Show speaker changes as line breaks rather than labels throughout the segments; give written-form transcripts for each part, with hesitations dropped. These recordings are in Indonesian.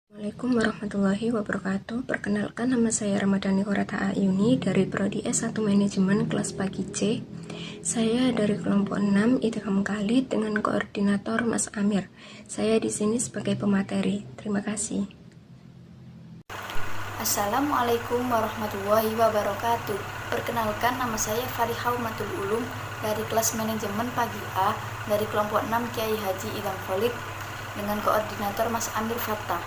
Assalamualaikum warahmatullahi wabarakatuh. Perkenalkan, nama saya Ramadhani Horata Ayuni dari Prodi S1 Manajemen kelas pagi C. Saya dari kelompok 6 Idgham Khalid dengan koordinator Mas Amir. Saya di sini sebagai pemateri. Terima kasih.
Assalamualaikum warahmatullahi wabarakatuh. Perkenalkan, nama saya Farihah Umatul Ulum dari kelas manajemen pagi A dari kelompok 6 Kiai Haji Idgham Khalid dengan koordinator Mas Amir Fattah.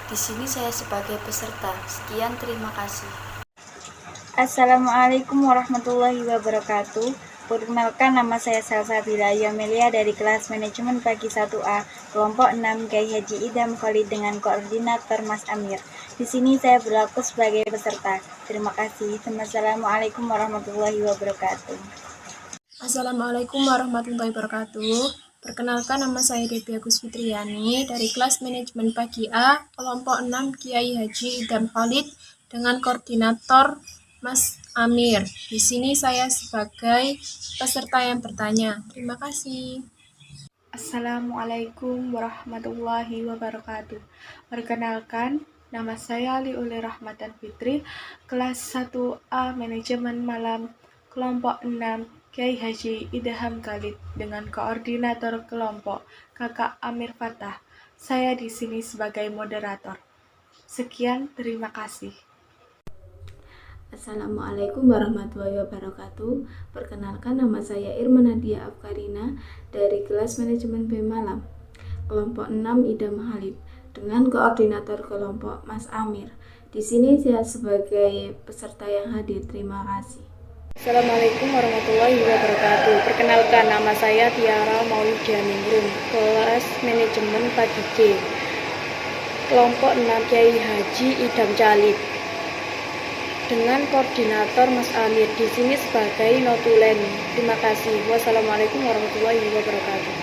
Di sini saya sebagai peserta. Sekian, terima kasih.
Assalamualaikum warahmatullahi wabarakatuh. Perkenalkan, nama saya Salsabila Yomelia dari kelas manajemen pagi 1A kelompok 6 Kiai Haji Idgham Khalid dengan koordinator Mas Amir. Di sini saya berlaku sebagai peserta. Terima kasih. Assalamualaikum warahmatullahi wabarakatuh.
Assalamualaikum warahmatullahi wabarakatuh. Perkenalkan, nama saya Devi Agus Fitriani dari kelas manajemen pagi A, kelompok 6 Kiai Haji Idgham Khalid dengan koordinator Mas Amir. Di sini saya sebagai peserta yang bertanya. Terima kasih.
Assalamualaikum warahmatullahi wabarakatuh. Perkenalkan, nama saya Liuli Rahmatan Fitri, kelas 1A Manajemen Malam, kelompok 6 Kiai Haji Idgham Khalid dengan koordinator kelompok Kakak Amir Fattah. Saya di sini sebagai moderator. Sekian, terima kasih.
Assalamualaikum warahmatullahi wabarakatuh. Perkenalkan, nama saya Irma Nadia Afkarina dari kelas manajemen B Malam, kelompok 6 Idgham Khalid dengan koordinator kelompok Mas Amir. Di sini saya sebagai peserta yang hadir. Terima kasih.
Assalamualaikum warahmatullahi wabarakatuh. Perkenalkan, nama saya Tiara Maulidia Ningrum, kelas manajemen pagi C, kelompok 6 Kiai Haji Idgham Khalid dengan koordinator Mas Amir. Di sini sebagai notulen. Terima kasih. Wassalamualaikum warahmatullahi wabarakatuh.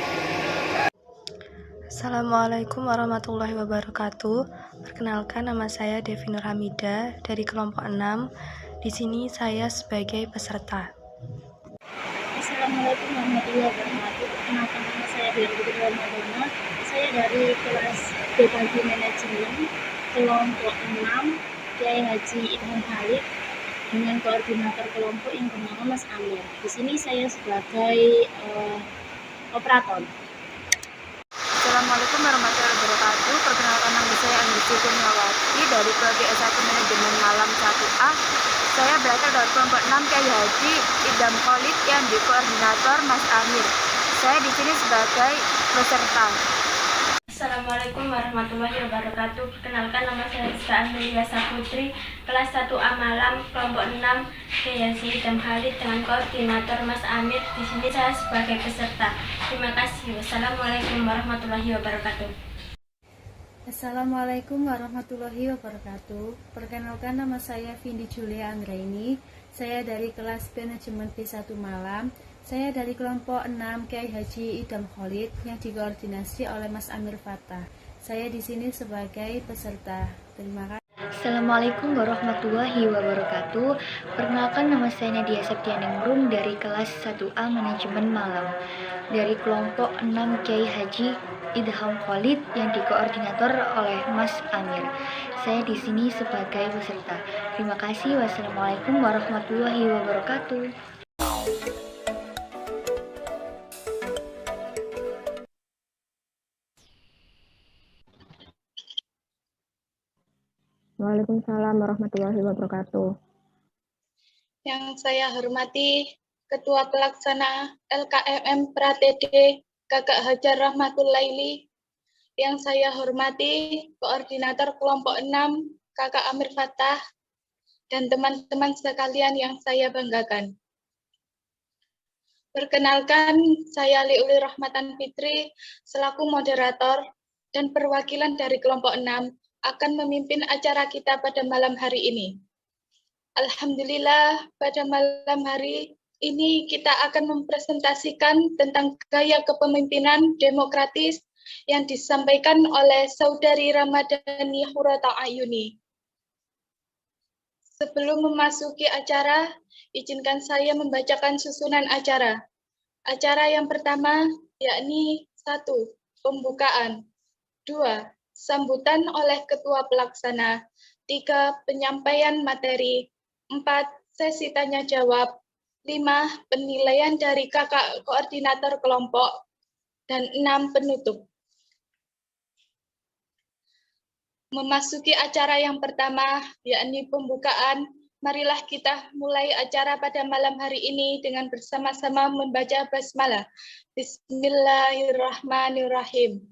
Assalamualaikum warahmatullahi wabarakatuh. Perkenalkan, nama saya Devi Nur Hamida dari kelompok 6. Di sini saya sebagai peserta.
Assalamualaikum warahmatullahi wabarakatuh. Perkenalkan, nama saya Devi Ramadana. Saya dari kelas B pagi manajemen kelompok 6 Kiai Haji Idgham Khalid dengan koordinator kelompok yang bernama Mas Amir. Di sini saya sebagai operator.
Assalamualaikum warahmatullahi wabarakatuh. Perkenalkan, nama saya Anggiti Kurniawati dari Prodi S1 Manajemen Malam 1A. Saya berasal dari kelompok 6 Kiai Haji Idgham Khalid yang dikoordinator Mas Amir. Saya di sini sebagai peserta.
Assalamualaikum warahmatullahi wabarakatuh. Perkenalkan, nama saya Rizka Amelia Saputri, kelas 1A Malam, kelompok 6 Kiai Haji Idgham Khalid dengan koordinator Mas Amir. Di sini saya sebagai peserta. Terima kasih. Wassalamualaikum warahmatullahi wabarakatuh.
Assalamualaikum warahmatullahi wabarakatuh. Perkenalkan, nama saya Vindi Julia Anggraini. Saya dari kelas manajemen P1 Malam. Saya dari kelompok 6 Kiai Haji Idgham Khalid yang dikoordinasi oleh Mas Amir Fattah. Saya di sini sebagai peserta. Terima kasih.
Assalamualaikum warahmatullahi wabarakatuh. Perkenalkan, nama saya Nadia Septianingrum dari kelas 1A Manajemen Malam dari kelompok 6 Kiai Haji Idgham Khalid yang dikoordinator oleh Mas Amir. Saya di sini sebagai peserta. Terima kasih. Wassalamualaikum warahmatullahi wabarakatuh.
Waalaikumsalam warahmatullahi wabarakatuh.
Yang saya hormati Ketua Pelaksana LKMM Pratd Kakak Hajar Rahmatul Laili. Yang saya hormati Koordinator Kelompok 6 Kakak Amir Fattah dan teman-teman sekalian yang saya banggakan. Perkenalkan, saya Liuli Rahmatan Fitri selaku moderator dan perwakilan dari kelompok 6 akan memimpin acara kita pada malam hari ini. Alhamdulillah, pada malam hari ini kita akan mempresentasikan tentang gaya kepemimpinan demokratis yang disampaikan oleh Saudari Ramadhani Horata Ayuni. Sebelum memasuki acara, izinkan saya membacakan susunan acara. Acara yang pertama yakni 1. Pembukaan, 2.
sambutan oleh Ketua Pelaksana. 3. Penyampaian materi. 4. Sesi tanya jawab. 5. Penilaian dari kakak koordinator kelompok. Dan 6. Penutup. Memasuki acara yang pertama, yakni pembukaan, marilah kita mulai acara pada malam hari ini dengan bersama-sama membaca basmalah. Bismillahirrahmanirrahim.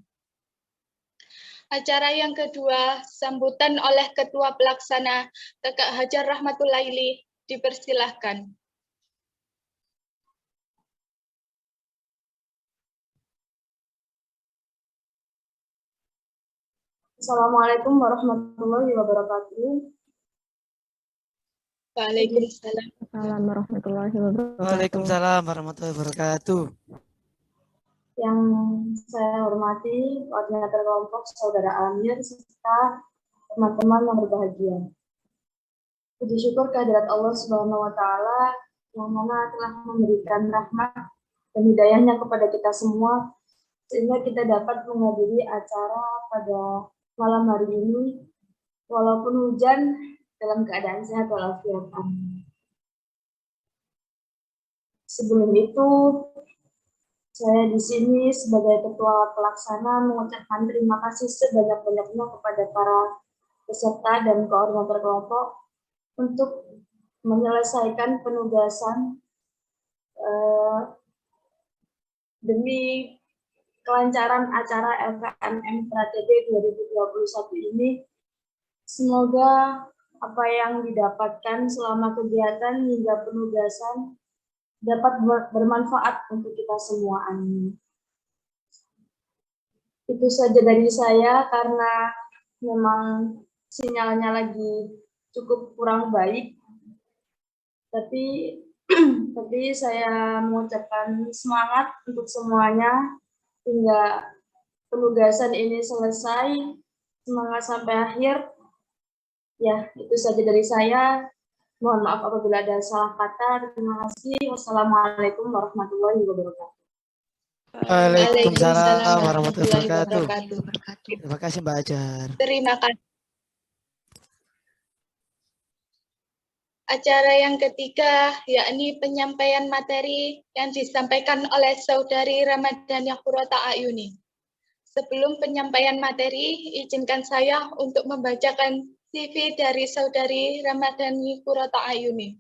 Acara yang kedua, sambutan oleh Ketua Pelaksana, Kakak Hajar Rahmatulaili, dipersilahkan.
Assalamualaikum warahmatullahi wabarakatuh.
Waalaikumsalam.
Assalamualaikum warahmatullahi wabarakatuh.
Waalaikumsalam warahmatullahi wabarakatuh.
Yang saya hormati koordinator kelompok Saudara Amir serta teman-teman yang berbahagia. Puji syukur kehadirat Allah Subhanahu wa taala yang mana telah memberikan rahmat dan hidayahnya kepada kita semua sehingga kita dapat menghadiri acara pada malam hari ini walaupun hujan dalam keadaan sehat walafiat. Sebelum itu, saya di sini sebagai Ketua Pelaksana mengucapkan terima kasih sebanyak-banyaknya kepada para peserta dan koordinator kelompok untuk menyelesaikan penugasan demi kelancaran acara LKMM PRATB 2021 ini. Semoga apa yang didapatkan selama kegiatan hingga penugasan dapat bermanfaat untuk kita semua. Amin. Itu saja dari saya karena memang sinyalnya lagi cukup kurang baik. Tapi saya mengucapkan semangat untuk semuanya hingga penugasan ini selesai. Semangat sampai akhir. Ya, itu saja dari saya. Mohon maaf apabila ada salah kata. Terima kasih. Wassalamualaikum warahmatullahi wabarakatuh.
Waalaikumsalam warahmatullahi wabarakatuh. Terima kasih Mbak Hajar.
Terima kasih. Acara yang ketiga, yakni penyampaian materi yang disampaikan oleh Saudari Ramadhani Qurrata Ayuni. Sebelum penyampaian materi, izinkan saya untuk membacakan CV dari Saudari Ramadhani Qurrata Ayuni.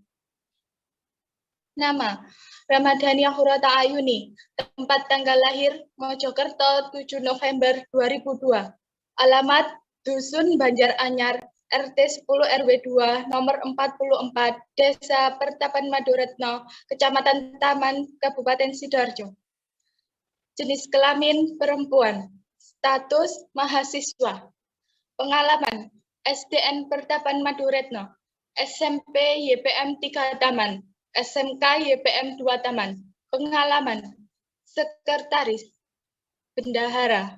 Nama, Ramadhani Qurrata Ayuni. Tempat tanggal lahir, Mojokerto, 7 November 2002. Alamat, Dusun Banjar Anyar, RT 10 RW 2, nomor 44, Desa Pertapan Madoretno, Kecamatan Taman, Kabupaten Sidoarjo. Jenis kelamin perempuan. Status mahasiswa. Pengalaman, SDN Pertapan Madoretno, SMP YPM 3 Taman, SMK YPM 2 Taman. Pengalaman, sekretaris, bendahara.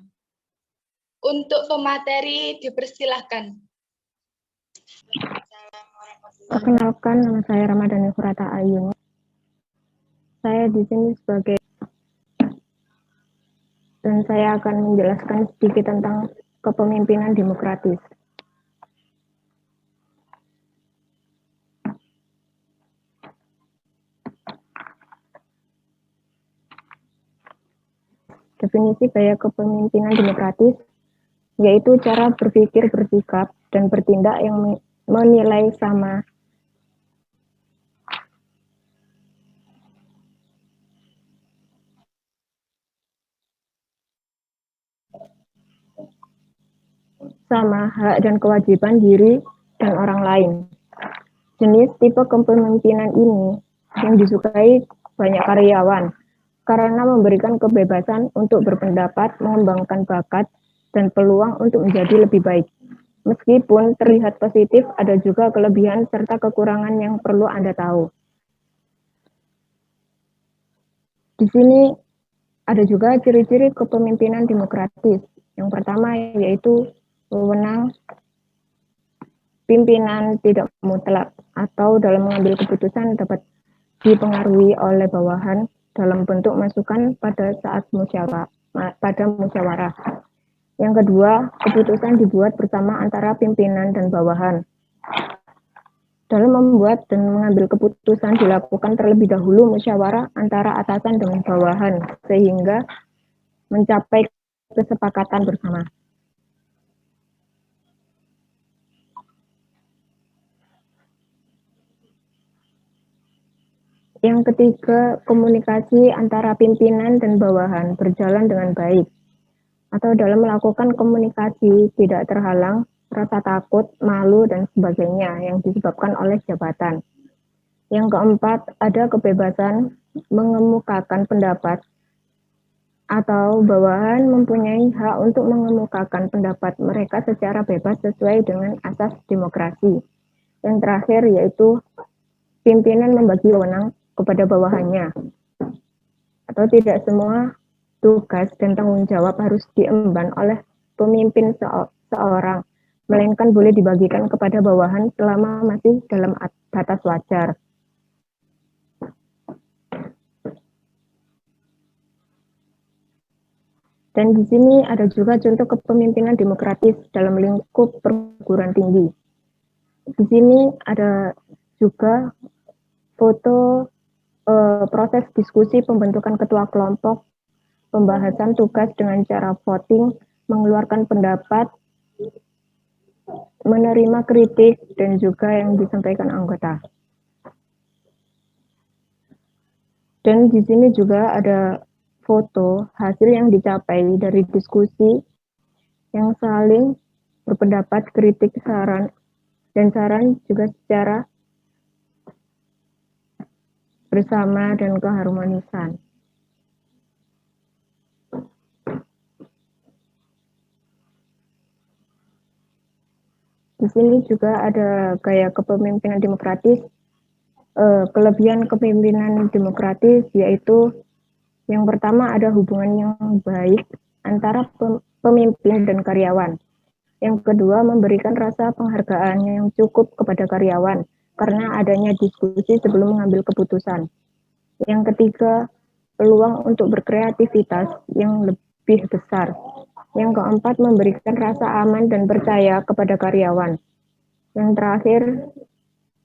Untuk pemateri dipersilahkan.
Perkenalkan, nama saya Ramadhani Qurrata Ayuni. Saya di sini dan saya akan menjelaskan sedikit tentang kepemimpinan demokratis. Definisi gaya kepemimpinan demokratis yaitu cara berpikir, bersikap, dan bertindak yang menilai sama hak dan kewajiban diri dan orang lain. Jenis tipe kepemimpinan ini yang disukai banyak karyawan karena memberikan kebebasan untuk berpendapat, mengembangkan bakat, dan peluang untuk menjadi lebih baik. Meskipun terlihat positif, ada juga kelebihan serta kekurangan yang perlu Anda tahu. Di sini ada juga ciri-ciri kepemimpinan demokratis. Yang pertama yaitu wewenang pimpinan tidak mutlak atau dalam mengambil keputusan dapat dipengaruhi oleh bawahan dalam bentuk masukan pada saat musyawarah. Yang kedua, keputusan dibuat bersama antara pimpinan dan bawahan. Dalam membuat dan mengambil keputusan dilakukan terlebih dahulu musyawarah antara atasan dan bawahan, sehingga mencapai kesepakatan bersama. Yang ketiga, komunikasi antara pimpinan dan bawahan berjalan dengan baik. Atau dalam melakukan komunikasi tidak terhalang rasa takut, malu, dan sebagainya yang disebabkan oleh jabatan. Yang keempat, ada kebebasan mengemukakan pendapat atau bawahan mempunyai hak untuk mengemukakan pendapat mereka secara bebas sesuai dengan asas demokrasi. Yang terakhir yaitu pimpinan membagi wewenang kepada bawahannya, atau tidak semua tugas dan tanggung jawab harus diemban oleh pemimpin seorang, melainkan boleh dibagikan kepada bawahan selama masih dalam batas wajar. Dan di sini ada juga contoh kepemimpinan demokratis dalam lingkup perguruan tinggi. Di sini ada juga foto proses diskusi pembentukan ketua kelompok, pembahasan tugas dengan cara voting, mengeluarkan pendapat, menerima kritik, dan juga yang disampaikan anggota. Dan di sini juga ada foto hasil yang dicapai dari diskusi yang saling berpendapat, kritik, saran, dan saran juga secara bersama dan keharmonisan. Di sini juga ada gaya kepemimpinan demokratis. Kelebihan kepemimpinan demokratis yaitu yang pertama ada hubungan yang baik antara pemimpin dan karyawan. Yang kedua memberikan rasa penghargaan yang cukup kepada karyawan karena adanya diskusi sebelum mengambil keputusan. Yang ketiga, peluang untuk berkreativitas yang lebih besar. Yang keempat, memberikan rasa aman dan percaya kepada karyawan. Yang terakhir,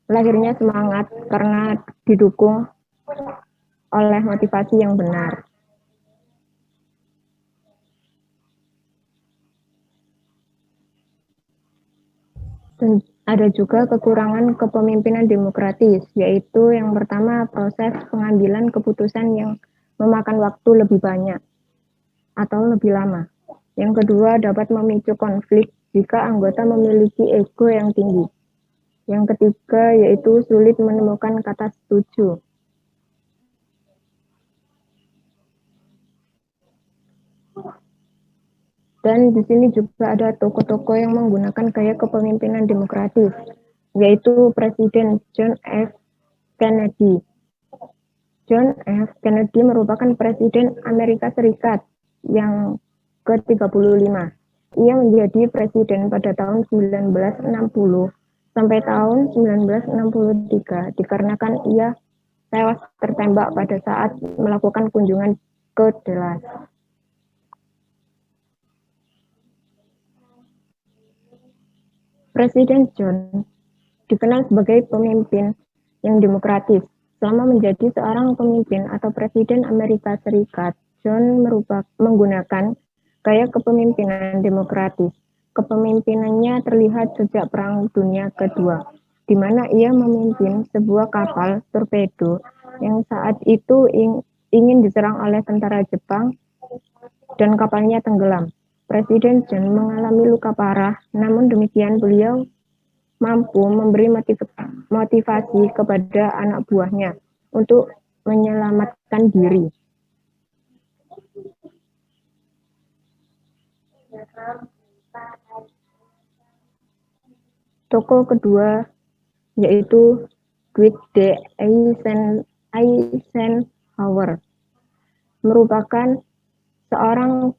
lahirnya semangat karena didukung oleh motivasi yang benar. Dan ada juga kekurangan kepemimpinan demokratis, yaitu yang pertama proses pengambilan keputusan yang memakan waktu lebih banyak atau lebih lama. Yang kedua dapat memicu konflik jika anggota memiliki ego yang tinggi. Yang ketiga yaitu sulit menemukan kata setuju. Dan di sini juga ada tokoh-tokoh yang menggunakan gaya kepemimpinan demokratis, yaitu Presiden John F. Kennedy. John F. Kennedy merupakan Presiden Amerika Serikat yang ke-35. Ia menjadi presiden pada tahun 1960 sampai tahun 1963 dikarenakan ia tewas tertembak pada saat melakukan kunjungan ke Dallas. Presiden John dikenal sebagai pemimpin yang demokratis. Selama menjadi seorang pemimpin atau Presiden Amerika Serikat, John menggunakan gaya kepemimpinan demokratis. Kepemimpinannya terlihat sejak Perang Dunia Kedua, di mana ia memimpin sebuah kapal torpedo yang saat itu ingin diserang oleh tentara Jepang dan kapalnya tenggelam. Presiden John mengalami luka parah, namun demikian beliau mampu memberi motivasi kepada anak buahnya untuk menyelamatkan diri. Tokoh kedua yaitu Dwight D. Eisenhower, merupakan seorang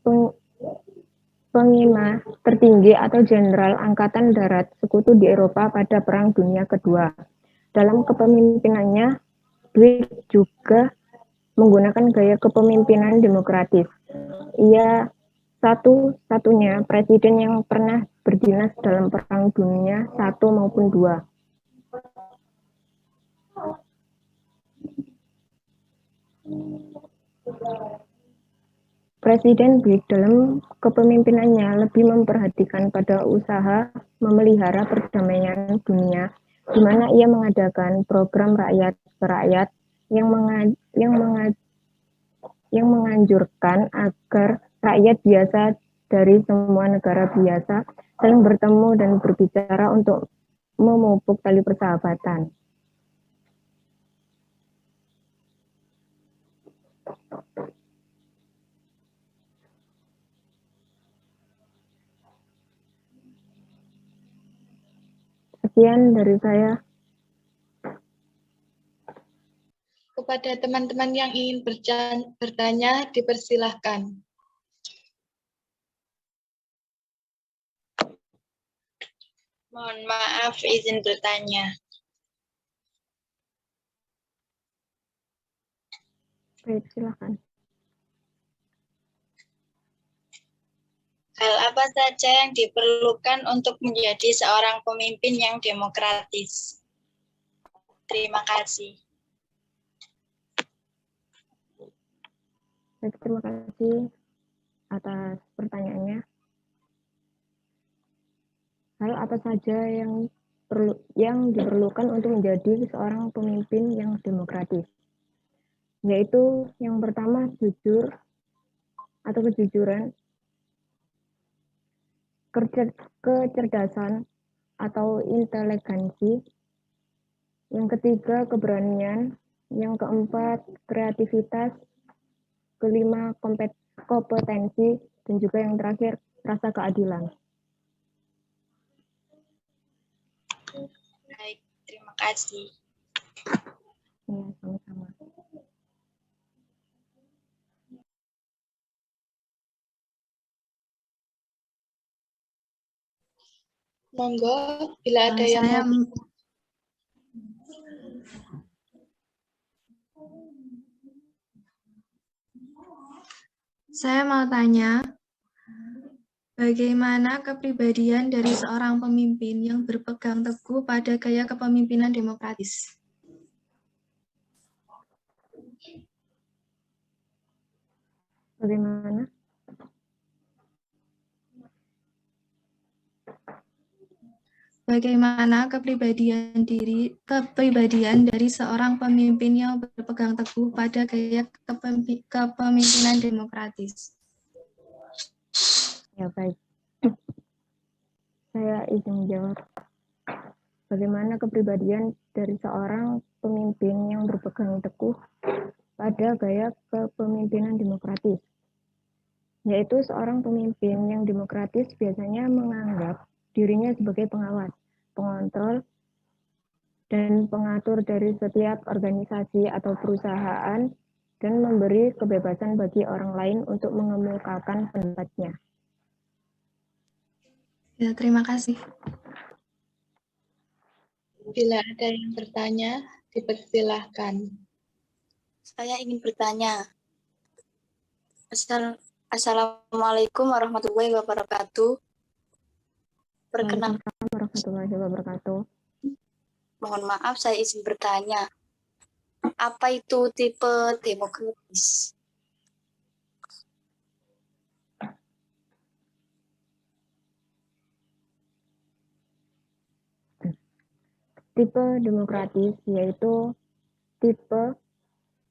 panglima tertinggi atau jenderal angkatan darat sekutu di Eropa pada Perang Dunia Kedua. Dalam kepemimpinannya, Dwight juga menggunakan gaya kepemimpinan demokratis. Ia satu-satunya presiden yang pernah berdinas dalam Perang Dunia I maupun II. Presiden Buick dalam kepemimpinannya lebih memperhatikan pada usaha memelihara perdamaian dunia, di mana ia mengadakan program rakyat ke rakyat yang menganjurkan agar rakyat biasa dari semua negara biasa saling bertemu dan berbicara untuk memupuk tali persahabatan. Sekian dari saya.
Kepada teman-teman yang ingin bertanya, dipersilahkan.
Mohon maaf, izin bertanya.
Baik, silakan.
Hal apa saja yang diperlukan untuk menjadi seorang pemimpin yang demokratis? Terima kasih.
Baik, terima kasih atas pertanyaannya. Hal apa saja yang diperlukan untuk menjadi seorang pemimpin yang demokratis? Yaitu yang pertama jujur atau kejujuran, kecerdasan atau inteligensi, yang ketiga keberanian, yang keempat kreativitas, kelima kompetensi, dan juga yang terakhir rasa keadilan.
Baik, terima kasih.
Ya, sama-sama.
Monggo, bila ada yang
Saya mau tanya, bagaimana kepribadian dari seorang pemimpin yang berpegang teguh pada gaya kepemimpinan demokratis?
Bagaimana?
Bagaimana kepribadian dari seorang pemimpin yang berpegang teguh pada gaya kepemimpinan demokratis?
Ya, baik. Saya izin menjawab. Bagaimana kepribadian dari seorang pemimpin yang berpegang teguh pada gaya kepemimpinan demokratis? Yaitu seorang pemimpin yang demokratis biasanya menganggap dirinya sebagai pengawas, pengontrol, dan pengatur dari setiap organisasi atau perusahaan, dan memberi kebebasan bagi orang lain untuk mengemukakan pendapatnya.
Ya, terima kasih.
Bila ada yang bertanya, dipersilahkan.
Saya ingin bertanya. Assalamualaikum warahmatullahi wabarakatuh.
Waalaikumsalam warahmatullahi wabarakatuh.
Mohon maaf, saya izin bertanya. Apa itu tipe demokratis?
Tipe demokratis yaitu tipe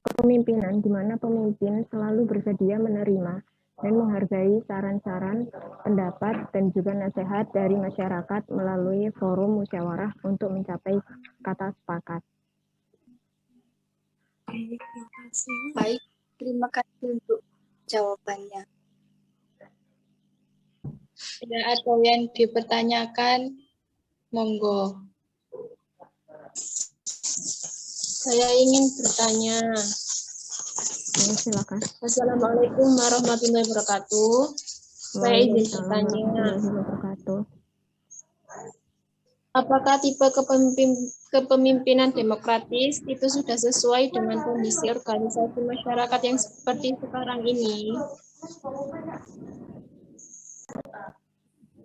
kepemimpinan di mana pemimpin selalu bersedia menerima dan menghargai saran-saran, pendapat, dan juga nasihat dari masyarakat melalui forum musyawarah untuk mencapai kata sepakat.
Baik, terima kasih untuk jawabannya.
Tidak ada yang dipertanyakan, monggo. Saya ingin bertanya.
Ya, silakan.
Assalamualaikum warahmatullahi wabarakatuh. Saya izin bertanya. Apakah tipe kepemimpinan demokratis itu sudah sesuai dengan kondisi organisasi masyarakat yang seperti sekarang ini?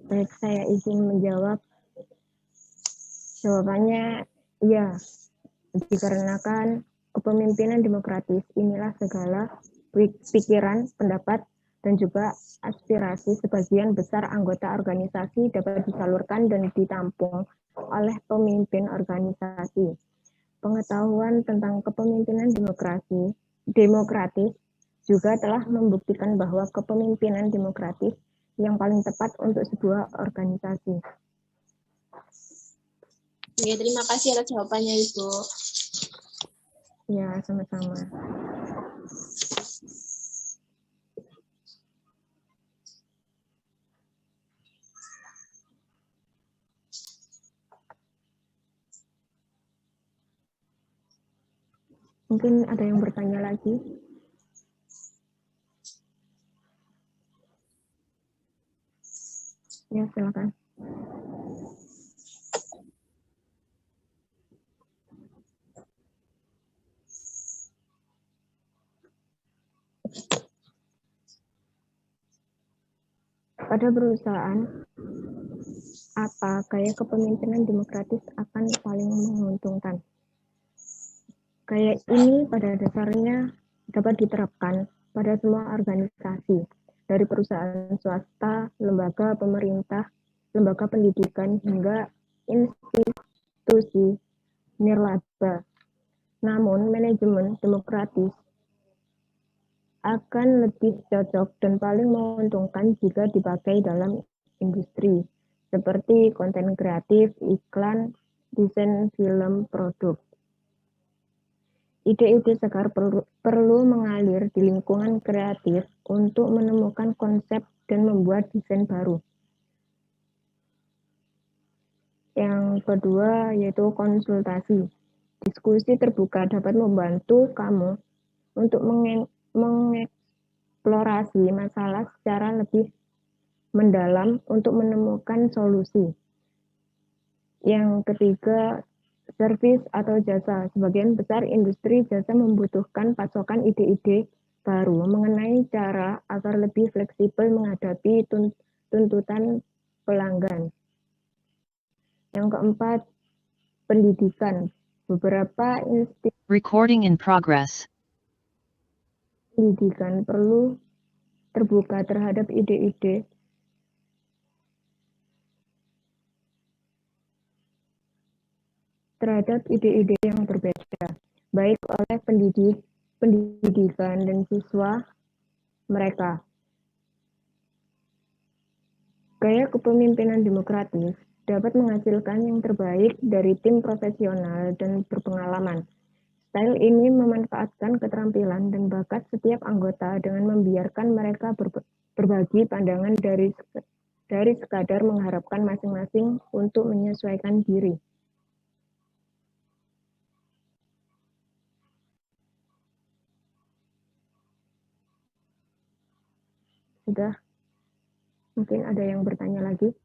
Baik, saya izin menjawab. Jawabannya iya, dikarenakan kepemimpinan demokratis inilah segala pikiran, pendapat, dan juga aspirasi sebagian besar anggota organisasi dapat disalurkan dan ditampung oleh pemimpin organisasi. Pengetahuan tentang kepemimpinan demokratis juga telah membuktikan bahwa kepemimpinan demokratis yang paling tepat untuk sebuah organisasi.
Oke, terima kasih atas jawabannya, Ibu.
Ya, sama-sama. Mungkin ada yang bertanya lagi? Ya, silakan. Pada perusahaan, apa gaya kepemimpinan demokratis akan paling menguntungkan? Gaya ini pada dasarnya dapat diterapkan pada semua organisasi, dari perusahaan swasta, lembaga pemerintah, lembaga pendidikan, hingga institusi nirlaba. Namun, manajemen demokratis akan lebih cocok dan paling menguntungkan jika dipakai dalam industri, seperti konten kreatif, iklan, desain film, produk. Ide-ide segar perlu mengalir di lingkungan kreatif untuk menemukan konsep dan membuat desain baru. Yang kedua yaitu konsultasi. Diskusi terbuka dapat membantu kamu untuk mengeksplorasi masalah secara lebih mendalam untuk menemukan solusi. Yang ketiga, servis atau jasa. Sebagian besar industri jasa membutuhkan pasokan ide-ide baru mengenai cara agar lebih fleksibel menghadapi tuntutan pelanggan. Yang keempat, pendidikan. Beberapa pendidikan perlu terbuka terhadap ide-ide yang berbeda, baik oleh pendidikan dan siswa mereka. Gaya kepemimpinan demokratis dapat menghasilkan yang terbaik dari tim profesional dan berpengalaman. Style ini memanfaatkan keterampilan dan bakat setiap anggota dengan membiarkan mereka berbagi pandangan dari sekadar mengharapkan masing-masing untuk menyesuaikan diri. Sudah, mungkin ada yang bertanya lagi?